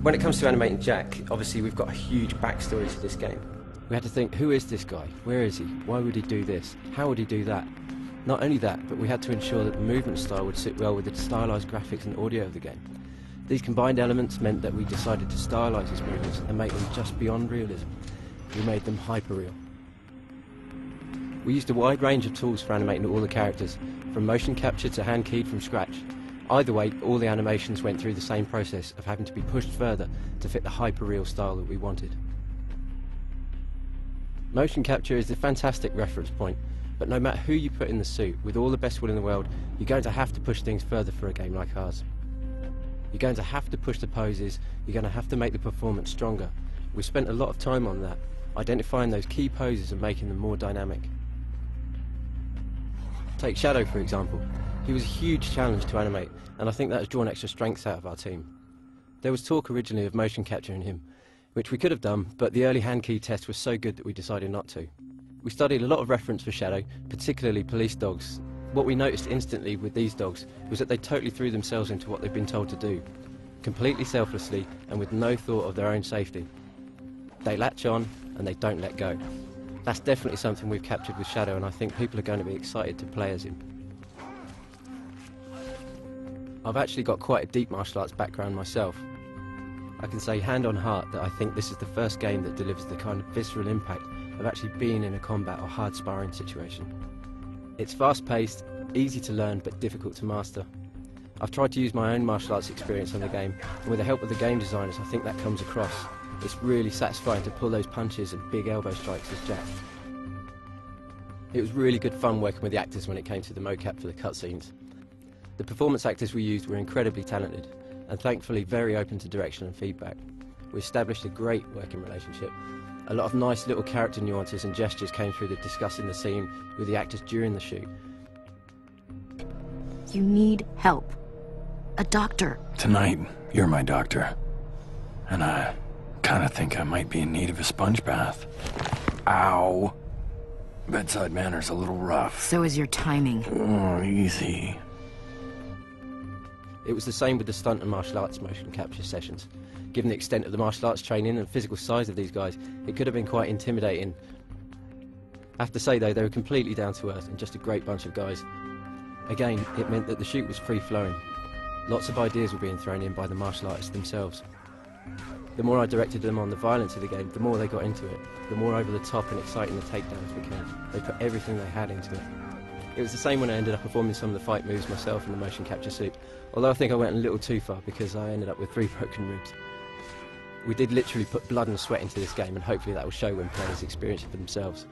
When it comes to animating Jack, obviously we've got a huge backstory to this game. We had to think, who is this guy? Where is he? Why would he do this? How would he do that? Not only that, but we had to ensure that the movement style would sit well with the stylised graphics and audio of the game. These combined elements meant that we decided to stylise his movements and make them just beyond realism. We made them hyper-real. We used a wide range of tools for animating all the characters, from motion capture to hand-keyed from scratch. Either way, all the animations went through the same process of having to be pushed further to fit the hyper-real style that we wanted. Motion capture is a fantastic reference point, but no matter who you put in the suit, with all the best will in the world, you're going to have to push things further for a game like ours. You're going to have to push the poses, you're going to have to make the performance stronger. We spent a lot of time on that, identifying those key poses and making them more dynamic. Take Shadow for example. He was a huge challenge to animate, and I think that has drawn extra strengths out of our team. There was talk originally of motion capturing him, which we could have done, but the early hand key test was so good that we decided not to. We studied a lot of reference for Shadow, particularly police dogs. What we noticed instantly with these dogs was that they totally threw themselves into what they've been told to do, completely selflessly and with no thought of their own safety. They latch on and they don't let go. That's definitely something we've captured with Shadow, and I think people are going to be excited to play as him. I've actually got quite a deep martial arts background myself. I can say hand on heart that I think this is the first game that delivers the kind of visceral impact of actually being in a combat or hard sparring situation. It's fast-paced, easy to learn but difficult to master. I've tried to use my own martial arts experience on the game, and with the help of the game designers I think that comes across. It's really satisfying to pull those punches and big elbow strikes as Jack. It was really good fun working with the actors when it came to the mocap for the cutscenes. The performance actors we used were incredibly talented, and thankfully very open to direction and feedback. We established a great working relationship. A lot of nice little character nuances and gestures came through the discussing the scene with the actors during the shoot. You need help. A doctor. Tonight, you're my doctor. And I kinda think I might be in need of a sponge bath. Ow. Bedside manner's a little rough. So is your timing. Oh, easy. It was the same with the stunt and martial arts motion capture sessions. Given the extent of the martial arts training and physical size of these guys, it could have been quite intimidating. I have to say though, they were completely down to earth and just a great bunch of guys. Again, it meant that the shoot was free-flowing. Lots of ideas were being thrown in by the martial artists themselves. The more I directed them on the violence of the game, the more they got into it. The more over the top and exciting the takedowns became. They put everything they had into it. It was the same when I ended up performing some of the fight moves myself in the motion capture suit, although I think I went a little too far because I ended up with 3 broken ribs. We did literally put blood and sweat into this game, and hopefully that will show when players experience it for themselves.